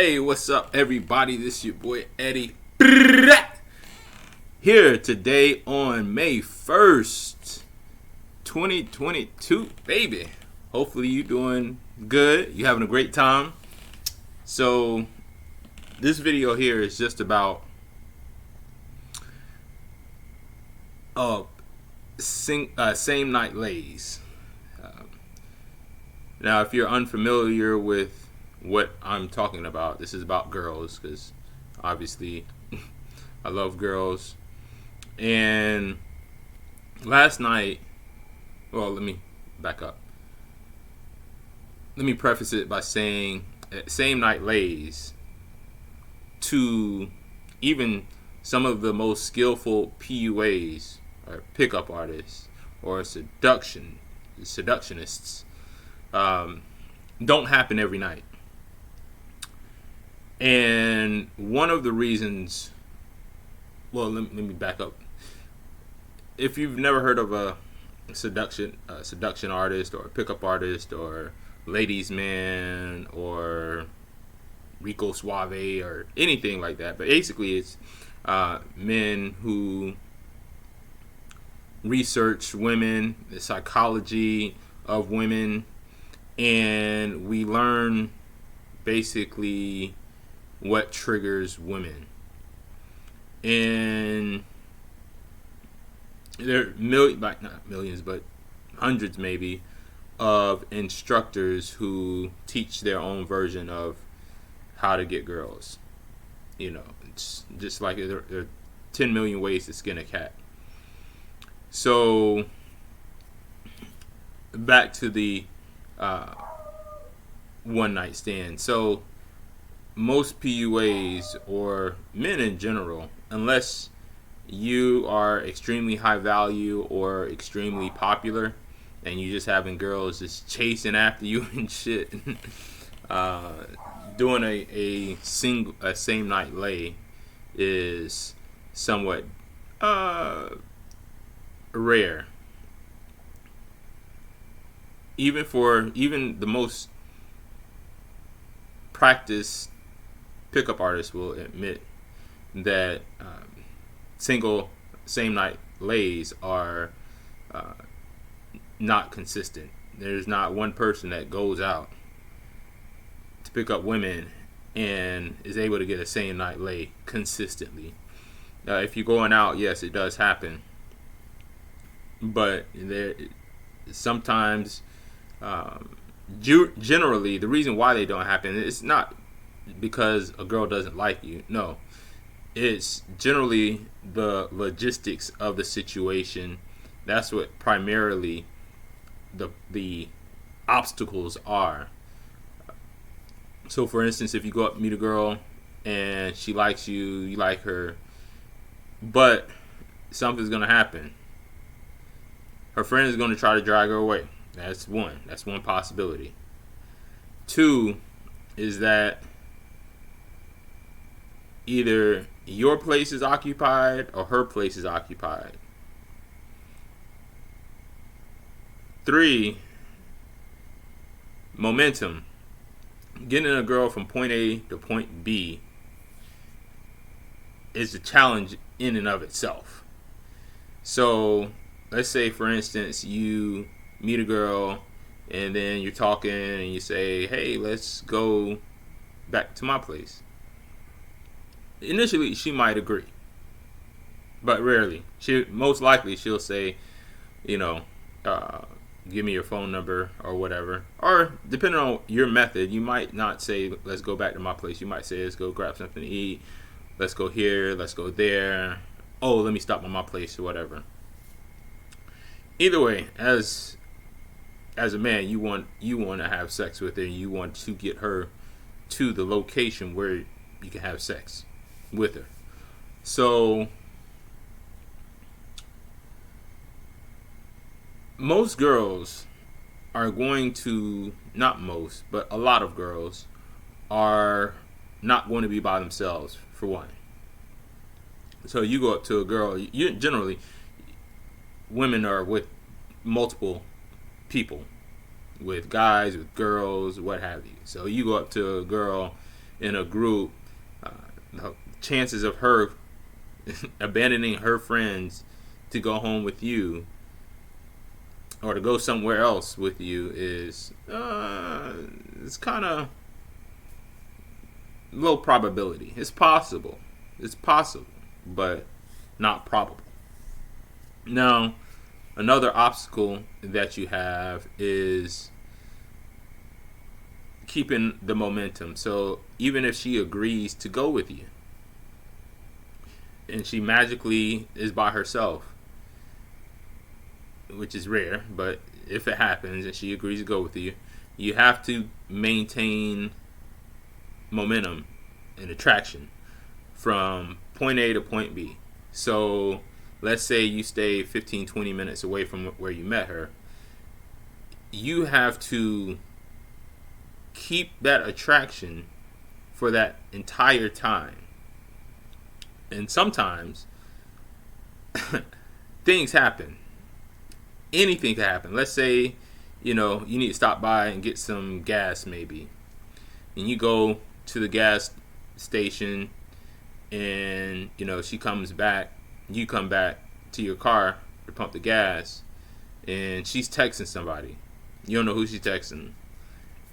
Hey, what's up, everybody? This is your boy Eddie here today on May 1st, 2022, baby. Hopefully, you doing good. You having a great time. So, this video here is just about same night lays. Now, if you're unfamiliar with what I'm talking about, this is about girls, because obviously I love girls. And last night, well, let me back up. Let me preface it by saying same night lays to even some of the most skillful PUAs or pickup artists or seductionists don't happen every night. And one of the reasons, well, let me back up. If you've never heard of a seduction artist or a pickup artist or ladies man or Rico Suave or anything like that, but basically it's men who research women, the psychology of women, and we learn basically what triggers women. And there are not millions, but hundreds maybe of instructors who teach their own version of how to get girls. You know, it's just like there are 10 million ways to skin a cat. So back to the one night stand. So most PUAs or men in general, unless you are extremely high value or extremely popular and you just having girls just chasing after you and shit, doing a same night lay is somewhat rare. Even the most practiced pickup artists will admit that single same night lays are not consistent. There's not one person that goes out to pick up women and is able to get a same night lay consistently. If you're going out, yes, it does happen, but there sometimes generally the reason why they don't happen, it's not because a girl doesn't like you. No, it's generally the logistics of the situation. That's what primarily the obstacles are. So for instance, if you go up meet a girl and she likes you, you like her, but something's gonna happen. Her friend is gonna try to drag her away. That's one possibility. Two is that either your place is occupied or her place is occupied. Three, momentum. Getting a girl from point A to point B is a challenge in and of itself. So let's say, for instance, you meet a girl and then you're talking and you say, hey, let's go back to my place. Initially, she might agree, but rarely. Most likely she'll say, give me your phone number or whatever. Or depending on your method, you might not say, let's go back to my place. You might say, let's go grab something to eat. Let's go here. Let's go there. Oh, let me stop by my place or whatever. Either way, as a man, you want to have sex with her. You want to get her to the location where you can have sex with her. So most girls are going to, not most, but a lot of girls are not going to be by themselves, for one. So you go up to a girl, you generally, women are with multiple people, with guys, with girls, what have you. So you go up to a girl in a group, the chances of her abandoning her friends to go home with you or to go somewhere else with you is it's kind of low probability. It's possible. It's possible, but not probable. Now, another obstacle that you have is keeping the momentum. So even if she agrees to go with you and she magically is by herself, which is rare, but if it happens and she agrees to go with you, you have to maintain momentum and attraction from point A to point B. So let's say you stay 15, 20 minutes away from where you met her. You have to keep that attraction for that entire time. And sometimes things happen. Anything can happen. Let's say, you need to stop by and get some gas maybe. And you go to the gas station and, she comes back. You come back to your car to pump the gas and she's texting somebody. You don't know who she's texting.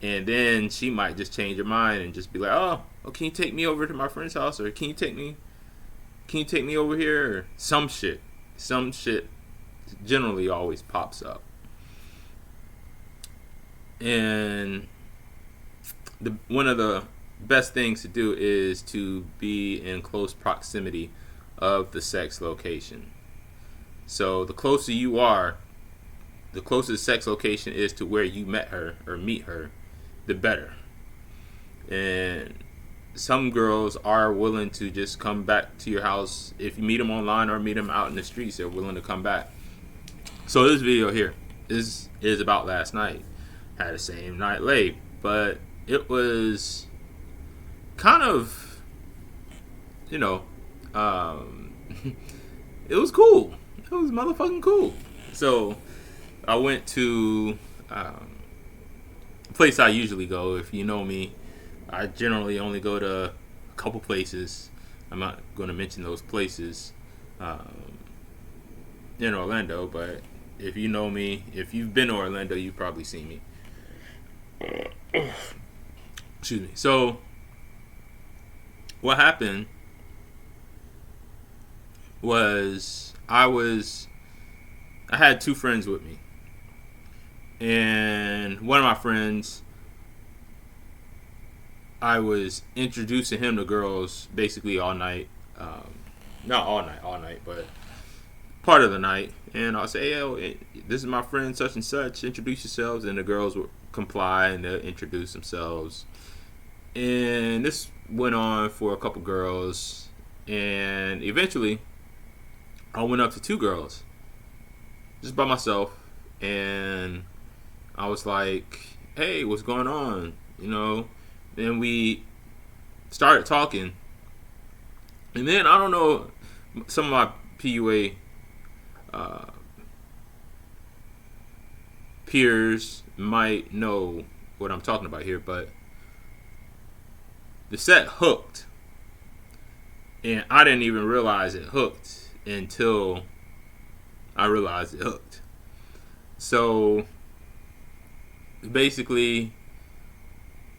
And then she might just change her mind and just be like, oh, can you take me over to my friend's house? Or can you take me over here? Or some shit generally always pops up. And one of the best things to do is to be in close proximity of the sex location. So the closer you are, the closer the sex location is to where you met her or meet her, the better. And some girls are willing to just come back to your house. If you meet them online or meet them out in the streets, they're willing to come back. So this video here is about last night. Had the same night late, but it was kind of, it was cool. It was motherfucking cool. So I went to a place I usually go. If you know me, I generally only go to a couple places. I'm not going to mention those places in Orlando, but if you know me, if you've been to Orlando, you've probably seen me. Excuse me. So what happened was I had two friends with me. And one of my friends, I was introducing him to girls basically all night. Not all night, but part of the night. And I'll say, hey, this is my friend such and such, introduce yourselves. And the girls would comply and they'll introduce themselves. And this went on for a couple girls. And eventually, I went up to two girls, just by myself. And I was like, hey, what's going on? Then we started talking. And then, I don't know, some of my PUA peers might know what I'm talking about here, but the set hooked. And I didn't even realize it hooked until I realized it hooked. So basically,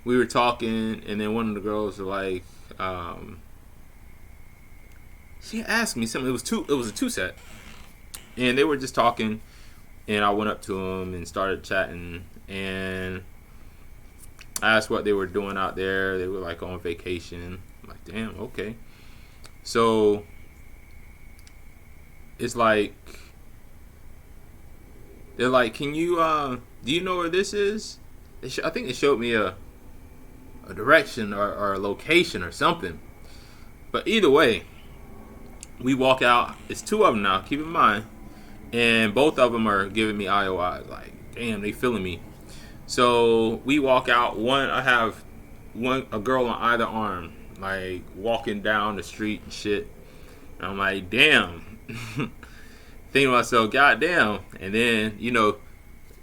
we were talking, and then one of the girls were like, she asked me something. It was a two set, and they were just talking, and I went up to them and started chatting, and I asked what they were doing out there. They were like on vacation. I'm like, damn, okay. So it's like, they're like, can you do you know where this is? I think they showed me a direction or a location or something. But either way, we walk out. It's two of them now, keep in mind. And both of them are giving me IOIs. Like, damn, they feeling me. So we walk out. I have a girl on either arm, like walking down the street and shit. And I'm like, damn. Thinking to myself, goddamn. And then,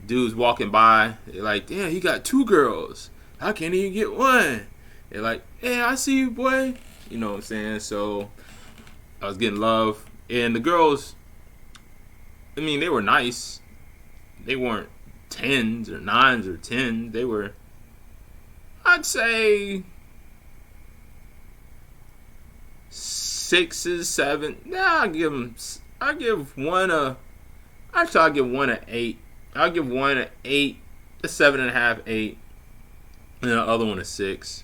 dudes walking by, they're like, damn, he got two girls. I can't even get one. They're like, hey, I see you, boy. You know what I'm saying? So I was getting love. And the girls, I mean, they were nice. They weren't 10s or 9s or 10s. They were, I'd say, 6s, 7. Nah, I give one a, actually, I'll give one an 8. I'll give one an 8, a 7.5, 8, and the other one a 6.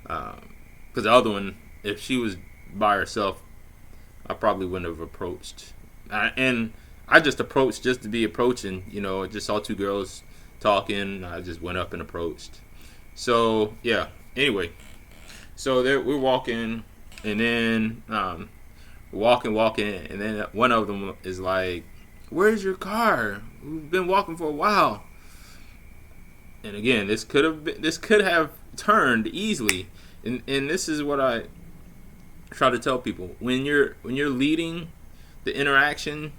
Because the other one, if she was by herself, I probably wouldn't have approached. And I just approached just to be approaching. You know, I just saw two girls talking. I just went up and approached. So yeah. Anyway, so there we're walking, and then walking, and then one of them is like, "Where's your car? We've been walking for a while." And again, this could have turned easily, and this is what I try to tell people: when you're leading the interaction,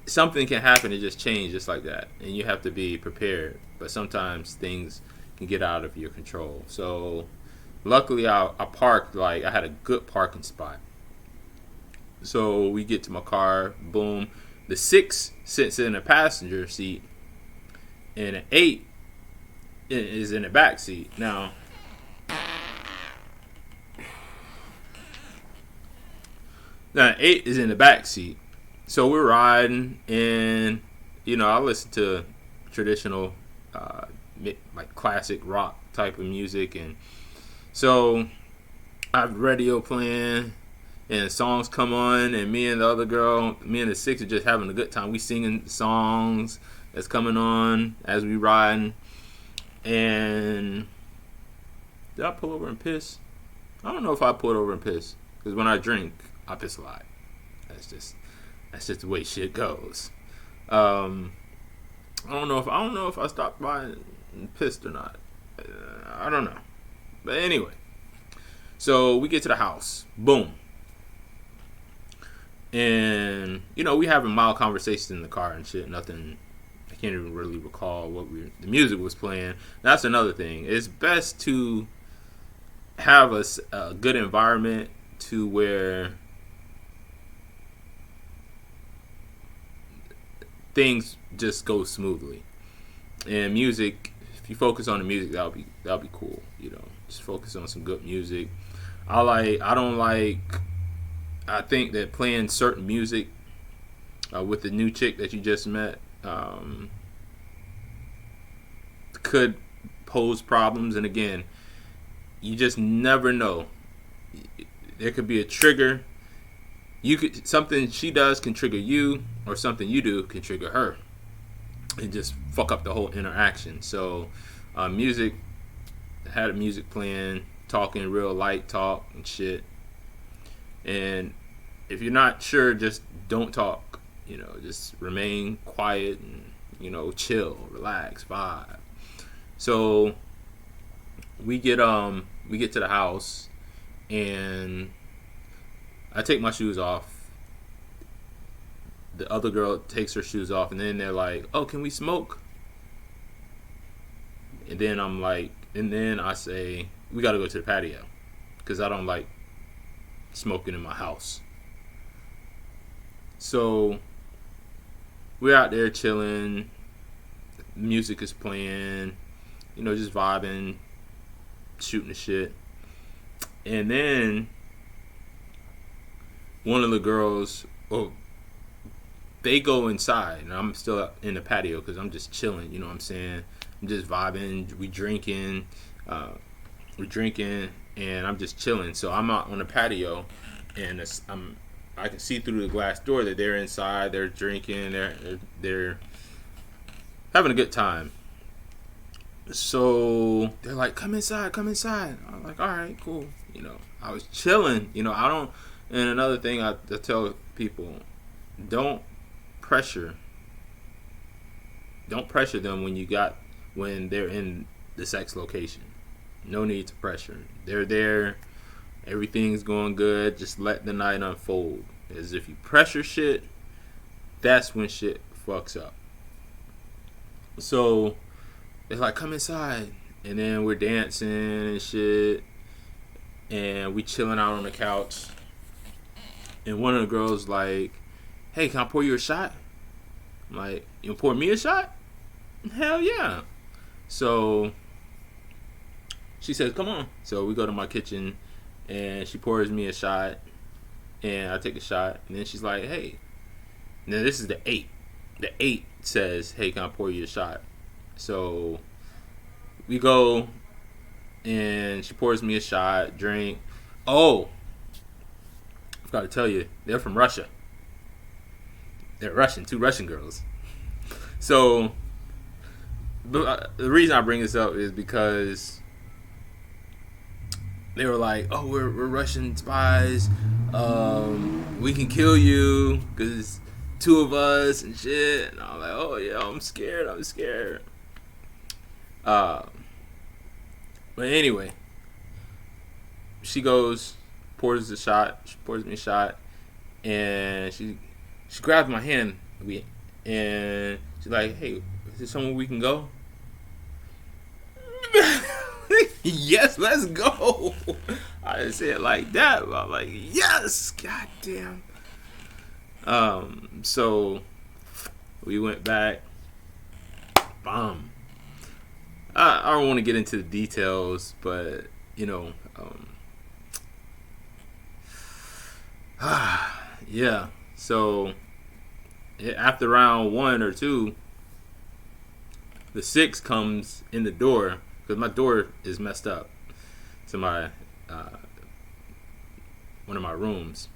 something can happen and just change just like that, and you have to be prepared. But sometimes things can get out of your control. So luckily, I parked, like I had a good parking spot. So we get to my car, boom. The 6 sits in the passenger seat, and an 8 is in the back seat. Now, an 8 is in the back seat. So we're riding, and you know, I listen to traditional, like classic rock type of music, and so I have radio playing, and songs come on, and me and the other girl, me and the 6 are just having a good time. We singing songs that's coming on as we riding, and did I pull over and piss? I don't know if I pulled over and piss, because when I drink, I piss a lot. That's just the way shit goes. I don't know if I stopped by and pissed or not. I don't know. But anyway, so we get to the house. Boom. And you know, we having mild conversations in the car and shit. Nothing. I can't even really recall what the music was playing. That's another thing. It's best to have a good environment to where things just go smoothly. And music, if you focus on the music, that'll be cool. You know, just focus on some good music. I think that playing certain music with the new chick that you just met could pose problems. And again, you just never know. There could be a trigger. Something she does can trigger you, or something you do can trigger her, and just fuck up the whole interaction. So, music, had a music playing, talking real light talk and shit. And if you're not sure, just don't talk. You know, just remain quiet and, you know, chill, relax, vibe. So we get to the house, and I take my shoes off. The other girl takes her shoes off, and then they're like, "Oh, can we smoke?" And then I say, "We got to go to the patio, because I don't like smoking in my house." So we're out there chilling. Music is playing, you know, just vibing, shooting the shit. And then one of the girls, they go inside, and I'm still in the patio because I'm just chilling. You know what I'm saying? I'm just vibing. We drinking, and I'm just chilling. So I'm out on the patio, and I can see through the glass door that they're inside. They're drinking. They're having a good time. So they're like, "Come inside, come inside." I'm like, "All right, cool." You know, I was chilling. You know, I don't. And another thing I tell people: don't pressure them when they're in the sex location. No need to pressure. They're there. Everything's going good. Just let the night unfold. As if you pressure shit, that's when shit fucks up. So they're like, "Come inside," and then we're dancing and shit, and we chilling out on the couch. And one of the girls like, "Hey, can I pour you a shot?" I'm like, "You pour me a shot?" Hell yeah. So she says, "Come on." So we go to my kitchen, and she pours me a shot, and I take a shot, and then she's like, "Hey." Now this is the 8. The 8 says, "Hey, can I pour you a shot?" So we go, and she pours me a shot, drink. Oh, I forgot to tell you, they're from Russia. They're Russian, 2 Russian girls. So the reason I bring this up is because they were like, "Oh, we're Russian spies. We can kill you because 2 of us and shit." And I'm like, "Oh yeah, I'm scared. I'm scared." But anyway, she goes, pours the shot. She pours me a shot, and she grabs my hand, and she's like, "Hey, is there somewhere we can go?" Yes, let's go. I didn't say it like that, but I'm like, yes, goddamn. So we went back. Bomb. I don't want to get into the details, but you know, yeah. So after round 1 or 2, the 6 comes in the door because my door is messed up to my one of my rooms.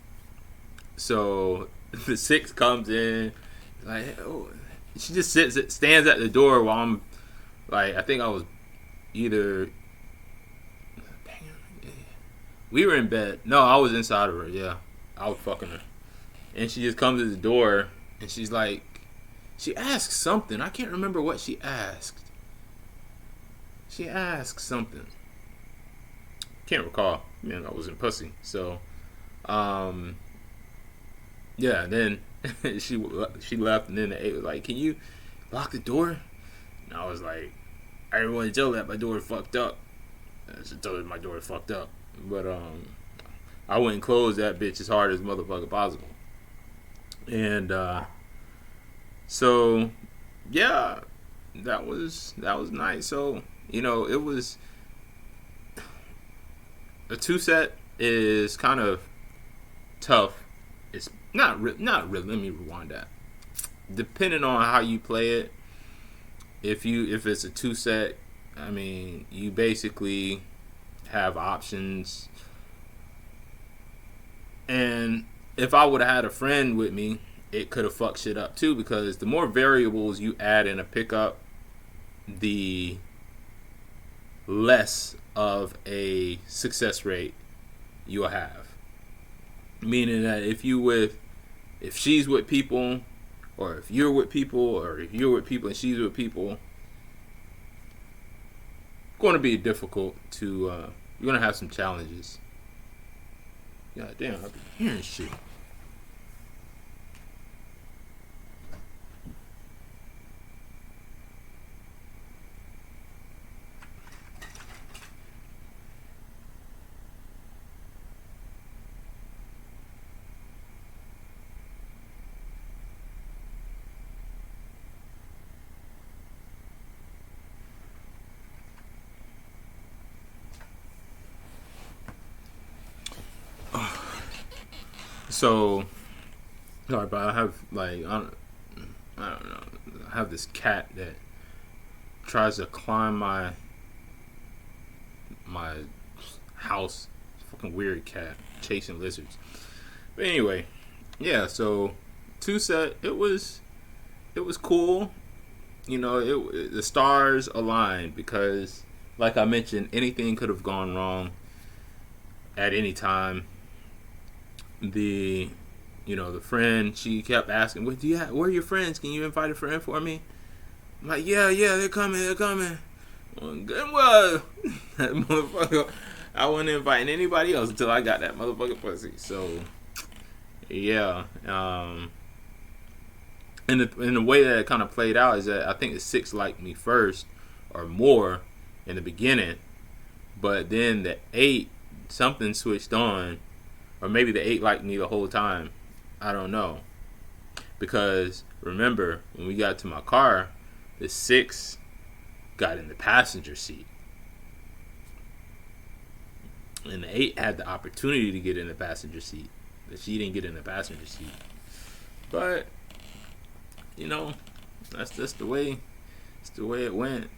So the 6 comes in, like, oh, she just stands at the door while I'm like, I think I was either, we were in bed. No, I was inside of her. Yeah, I was fucking her, and she just comes to the door, and she's like, she asks something. I can't remember what she asked. She asked something. Can't recall. Man, I was in pussy. So, yeah. Then she left, and then the 8 was like, "Can you lock the door?" And I was like, "I didn't want to tell that my door is fucked up." I should tell her my door is fucked up, but I went and closed that bitch as hard as motherfucker possible. And so yeah, that was nice. So you know, it was a 2 set is kind of tough. It's not really. Let me rewind that. Depending on how you play it, if it's a 2 set, I mean, you basically have options. And if I would have had a friend with me, it could have fucked shit up too, because the more variables you add in a pickup, the less of a success rate you'll have. Meaning that if she's with people, or if you're with people, or if you're with people and she's with people, it's going to be difficult to, you're going to have some challenges. God damn, I've been hearing shit. So, sorry, but I have like I don't know. I have this cat that tries to climb my house. Fucking weird cat chasing lizards. But anyway, yeah. So 2 set, it was cool. You know, the stars aligned because, like I mentioned, anything could have gone wrong at any time. The friend, she kept asking, "What do you have? Where are your friends? Can you invite a friend for me?" I'm like, yeah, they're coming. Well, good. Well, that motherfucker, I wasn't inviting anybody else until I got that motherfucking pussy. So, yeah. And the way that it kind of played out is that I think the 6 liked me first or more, in the beginning, but then the 8 something switched on, or maybe the 8 liked me the whole time. I don't know, because remember when we got to my car, the 6 got in the passenger seat, and the 8 had the opportunity to get in the passenger seat, but she didn't get in the passenger seat. But you know, that's just the way. It's the way it went.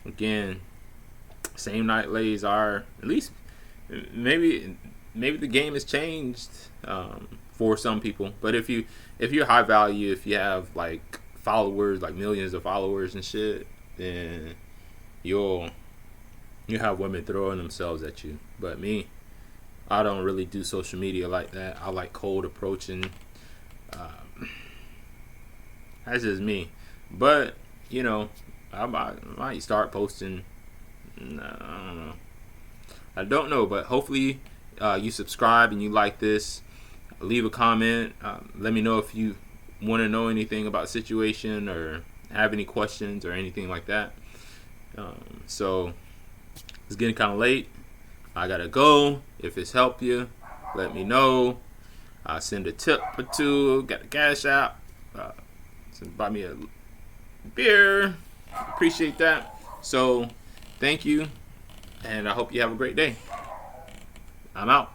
Again, same night lays are, at least maybe the game has changed for some people. But if you're high value, if you have like followers, like millions of followers and shit, then you'll have women throwing themselves at you. But me, I don't really do social media like that. I like cold approaching. That's just me. But you know, I might start posting. I don't know, but hopefully you subscribe and you like this. Leave a comment. Let me know if you want to know anything about the situation or have any questions or anything like that. So it's getting kind of late. I gotta go. If it's helped you, let me know. I'll send a tip or two. Got a cash app. Buy me a beer. Appreciate that. So thank you, and I hope you have a great day. I'm out.